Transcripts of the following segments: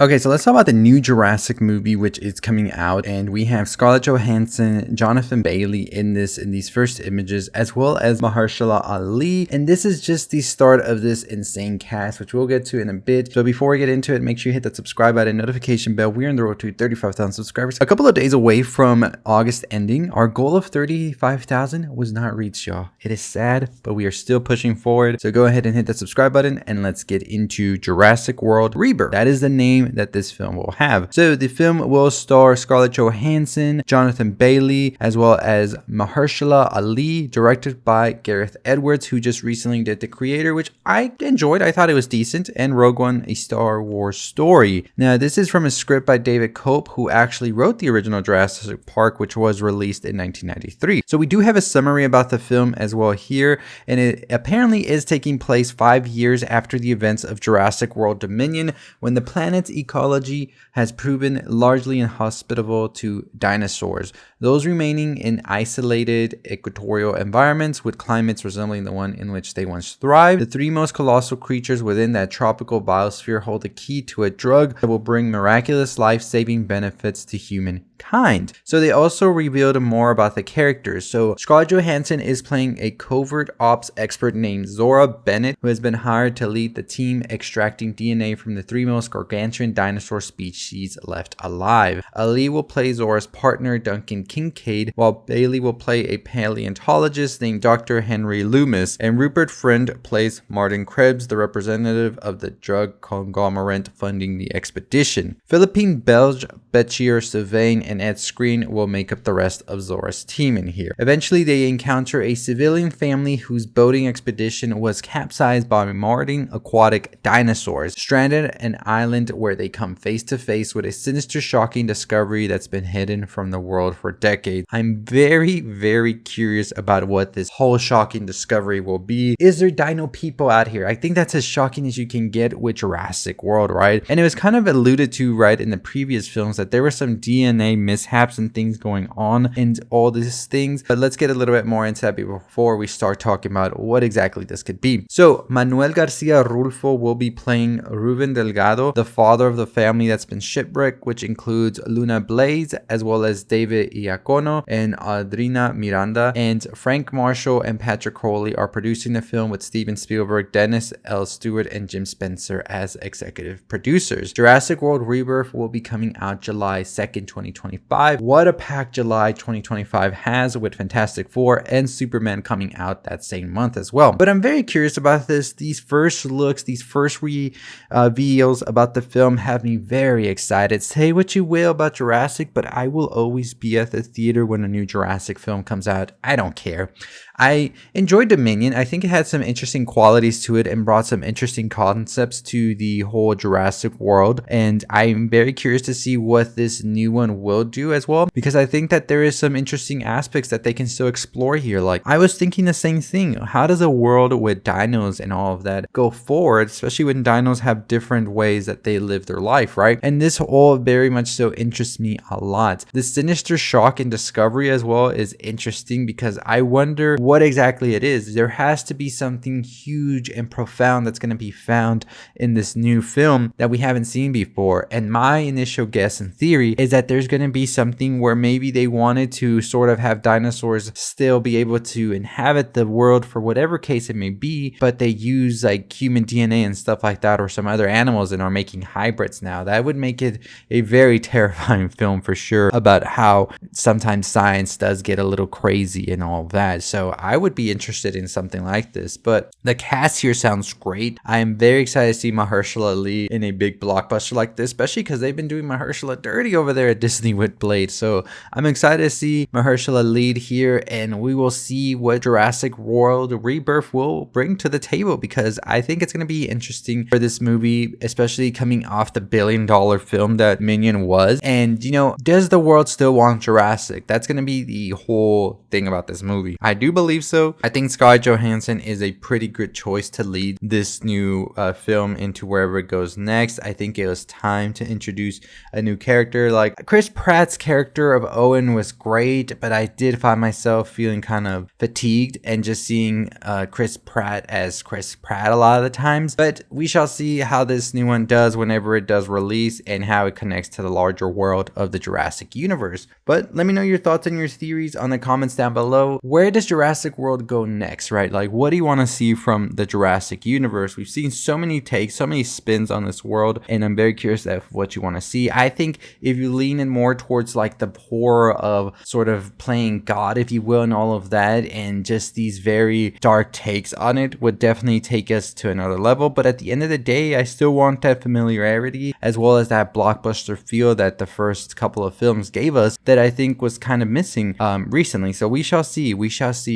Okay, so let's talk about the new Jurassic movie, which is coming out, and we have Scarlett Johansson, Jonathan Bailey in these first images, as well as Mahershala Ali. And this is just the start of this insane cast, which we'll get to in a bit. So before we get into it, make sure you hit that subscribe button, notification bell. We're on the road to 35,000 subscribers. A couple of days away from August ending. Our goal of 35,000 was not reached, y'all. It is sad, but we are still pushing forward. So go ahead and hit that subscribe button, and let's get into Jurassic World Rebirth. That is the name that this film will have. So the film will star Scarlett Johansson, Jonathan Bailey, as well as Mahershala Ali, directed by Gareth Edwards, who just recently did The Creator, which I enjoyed. I thought it was decent, and Rogue One, a Star Wars story. Now, this is from a script by David Cope, who actually wrote the original Jurassic Park, which was released in 1993. So we do have a summary about the film as well here, and it apparently is taking place 5 years after the events of Jurassic World Dominion, when the planet's ecology has proven largely inhospitable to dinosaurs, those remaining in isolated equatorial environments with climates resembling the one in which they once thrived. The three most colossal creatures within that tropical biosphere hold the key to a drug that will bring miraculous life-saving benefits to humankind. So they also revealed more about the characters. So Scarlett Johansson is playing a covert ops expert named Zora Bennett, who has been hired to lead the team extracting DNA from the three most gargantuan dinosaur species left alive. Ali will play Zora's partner Duncan Kincaid, while Bailey will play a paleontologist named Dr. Henry Loomis, and Rupert Friend plays Martin Krebs, the representative of the drug conglomerate funding the expedition. Philippine Belge Betchier Sylvain and Ed Screen will make up the rest of Zora's team in here. Eventually, they encounter a civilian family whose boating expedition was capsized by marauding aquatic dinosaurs, stranded at an island where they come face to face with a sinister, shocking discovery that's been hidden from the world for decades. I'm very, very curious about what this whole shocking discovery will be. Is there dino people out here? I think that's as shocking as you can get with Jurassic World, right? And it was kind of alluded to, right, in the previous films that there were some DNA mishaps and things going on and all these things. But let's get a little bit more into that before we start talking about what exactly this could be. So Manuel Garcia Rulfo will be playing Ruben Delgado, the father of the family that's been shipwrecked, which includes Luna Blaze, as well as David Iacono and Adrina Miranda. And Frank Marshall and Patrick Coley are producing the film with Steven Spielberg, Dennis L. Stewart, and Jim Spencer as executive producers. Jurassic World Rebirth will be coming out July 2nd, 2025. What a packed July 2025 has, with Fantastic Four and Superman coming out that same month as well. But I'm very curious about this. These first looks, these first reveals about the film have me very excited. Say what you will about Jurassic, but I will always be at the theater when a new Jurassic film comes out. I don't care. I enjoyed Dominion. I think it had some interesting qualities to it and brought some interesting concepts to the whole Jurassic World. And I'm very curious to see what this new one will do as well, because I think that there is some interesting aspects that they can still explore here. Like, I was thinking the same thing. How does a world with dinos and all of that go forward, especially when dinos have different ways that they live their life, right? And this all very much so interests me a lot. The sinister shock and discovery as well is interesting, because I wonder what exactly it is. There has to be something huge and profound that's going to be found in this new film that we haven't seen before. And my initial guess and theory is that there's going to be something where maybe they wanted to sort of have dinosaurs still be able to inhabit the world for whatever case it may be, but they use like human DNA and stuff like that, or some other animals, and are making hybrids now. That would make it a very terrifying film for sure, about how sometimes science does get a little crazy and all that. So I would be interested in something like this. But the cast here sounds great. I am very excited to see Mahershala Ali in a big blockbuster like this, especially because they've been doing Mahershala dirty over there at Disney with Blade. So I'm excited to see Mahershala lead here, and we will see what Jurassic World Rebirth will bring to the table, because I think it's going to be interesting for this movie, especially coming off the billion-dollar film that Minion was. And, you know, does the world still want Jurassic? That's going to be the whole thing about this movie. I do believe believe so. I think Scarlett Johansson is a pretty good choice to lead this new film into wherever it goes next. I think it was time to introduce a new character. Like, Chris Pratt's character of Owen was great, but I did find myself feeling kind of fatigued and just seeing Chris Pratt as Chris Pratt a lot of the times. But we shall see how this new one does whenever it does release and how it connects to the larger world of the Jurassic universe. But let me know your thoughts and your theories on the comments down below. Where does Jurassic World go next, right? Like, what do you want to see from the Jurassic universe? We've seen so many takes, so many spins on this world, and I'm very curious of what you want to see. I think if you lean in more towards like the horror of sort of playing God, if you will, and all of that, and just these very dark takes on it would definitely take us to another level. But at the end of the day, I still want that familiarity as well as that blockbuster feel that the first couple of films gave us that I think was kind of missing recently. So we shall see.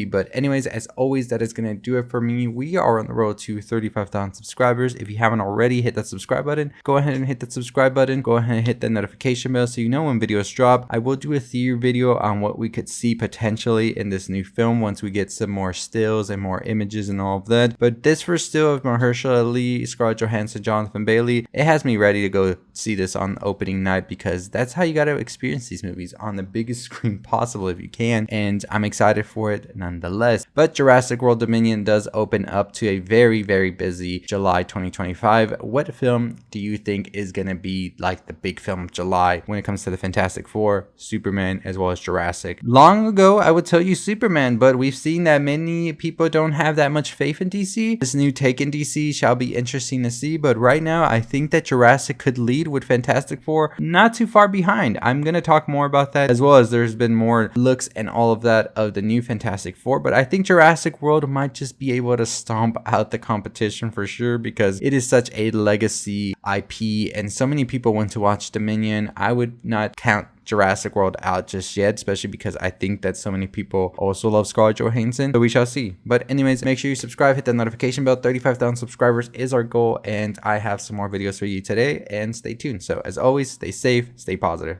But anyways, as always, that is going to do it for me. We are on the road to 35,000 subscribers. If you haven't already, hit that subscribe button. Go ahead and hit that subscribe button. Go ahead and hit that notification bell so you know when videos drop. I will do a theory video on what we could see potentially in this new film once we get some more stills and more images and all of that. But this first still of Mahershala Ali, Scarlett Johansson, Jonathan Bailey, it has me ready to go see this on opening night, because that's how you got to experience these movies, on the biggest screen possible if you can, and I'm excited for it nonetheless. But Jurassic World Dominion does open up to a very, very busy July 2025. What film do you think is going to be like the big film of July when it comes to the Fantastic Four, Superman, as well as Jurassic? Long ago, I would tell you Superman, but we've seen that many people don't have that much faith in DC. This new take in DC shall be interesting to see, but right now, I think that Jurassic could lead with Fantastic Four not too far behind. I'm going to talk more about that, as well as there's been more looks and all of that of the new Fantastic Four, but I think Jurassic World might just be able to stomp out the competition for sure, because it is such a legacy IP and so many people went to watch Dominion. I would not count Jurassic World out just yet, especially because I think that so many people also love Scarlett Johansson, so we shall see. But anyways, make sure you subscribe, hit that notification bell. 35,000 subscribers is our goal, and I have some more videos for you today, and stay tuned. So as always, stay safe, stay positive.